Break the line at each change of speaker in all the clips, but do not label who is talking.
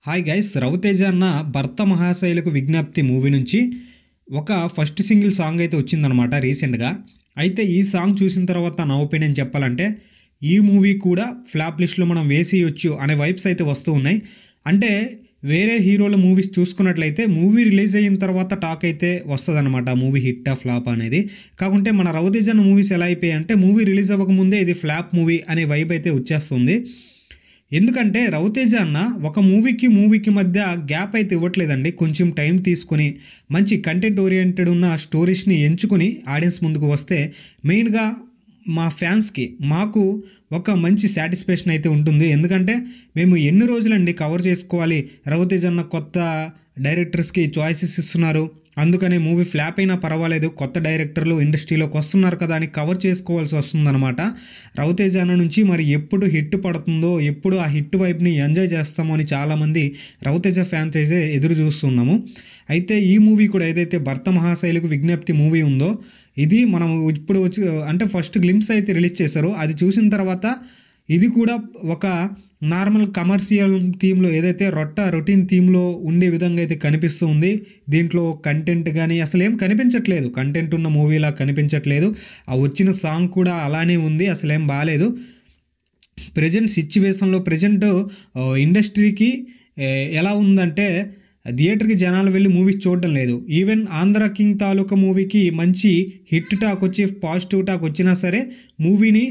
Hi guys, Raviteja అన్న భర్త మహాశైలకు విజ్ఞప్తి మూవీ నుంచి ఒక ఫస్ట్ సింగిల్ సాంగ్ అయితే వచ్చిందనమాట రీసెంట్గా. అయితే ఈ సాంగ్ చూసిన తర్వాత నా ఒపీనియన్ చెప్పాలంటే ఈ మూవీ కూడా ఫ్లాప్ లిస్ట్లో మనం వేసేయొచ్చు అనే వైబ్స్ అయితే వస్తూ ఉన్నాయి. అంటే వేరే హీరోల మూవీస్ చూసుకున్నట్లయితే మూవీ రిలీజ్ అయిన తర్వాత టాక్ అయితే వస్తుందన్నమాట, మూవీ హిట్టా ఫ్లాప్ అనేది. కాకుంటే మన రవితేజ అన్న మూవీస్ ఎలా అయిపోయాయి అంటే మూవీ రిలీజ్ అవ్వకముందే ఇది ఫ్లాప్ మూవీ అనే వైబ్ అయితే వచ్చేస్తుంది. ఎందుకంటే రవితేజ అన్న ఒక మూవీకి మధ్య గ్యాప్ అయితే ఇవ్వట్లేదండి. కొంచెం టైం తీసుకుని మంచి కంటెంట్ ఓరియంటెడ్ ఉన్న స్టోరీస్ని ఎంచుకొని ఆడియన్స్ ముందుకు వస్తే మెయిన్గా మా ఫ్యాన్స్కి మాకు ఒక మంచి సాటిస్ఫాక్షన్ అయితే ఉంటుంది. ఎందుకంటే మేము ఎన్ని రోజులండి కవర్ చేసుకోవాలి, రవితేజ అన్న కొత్త డైరెక్టర్స్కి చాయిసెస్ ఇస్తున్నారు, అందుకనే మూవీ ఫ్లాప్ అయినా పర్వాలేదు, కొత్త డైరెక్టర్లు ఇండస్ట్రీలోకి వస్తున్నారు కదా అని కవర్ చేసుకోవాల్సి వస్తుందన్నమాట. రవితేజ అన్న నుంచి మరి ఎప్పుడు హిట్ పడుతుందో, ఎప్పుడు ఆ హిట్ వైబ్ని ఎంజాయ్ చేస్తామో అని చాలామంది రవితేజ ఫ్యాన్స్ అయితే ఎదురు చూస్తున్నాము. అయితే ఈ మూవీ కూడా ఏదైతే భర్త మహాశైలకు విజ్ఞప్తి మూవీ ఉందో ఇది మనం ఇప్పుడు వచ్చి అంటే ఫస్ట్ గ్లింప్స్ అయితే రిలీజ్ చేశారు. అది చూసిన తర్వాత ఇది కూడా ఒక నార్మల్ కమర్షియల్ థీమ్లో ఏదైతే రొటీన్ థీమ్లో ఉండే విధంగా అయితే కనిపిస్తూ ఉంది. దీంట్లో కంటెంట్ కానీ అసలు ఏం కనిపించట్లేదు, కంటెంట్ ఉన్న మూవీలా కనిపించట్లేదు. ఆ వచ్చిన సాంగ్ కూడా అలానే ఉంది, అసలు ఏం బాగాలేదు. ప్రజెంట్ సిచ్యువేషన్లో ఇండస్ట్రీకి ఎలా ఉందంటే థియేటర్కి జనాలు వెళ్ళి మూవీస్ చూడడం లేదు. ఈవెన్ ఆంధ్ర కింగ్ తాలూకా మూవీకి మంచి హిట్ టాక్ వచ్చి పాజిటివ్ టాక్ వచ్చినా సరే మూవీని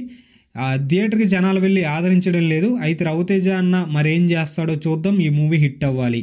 థియేటర్కి జనాలు వెళ్ళి ఆదరించడం లేదు. అయితే రవితేజ అన్న మరేం చేస్తాడో చూద్దాం. ఈ మూవీ హిట్ అవ్వాలి.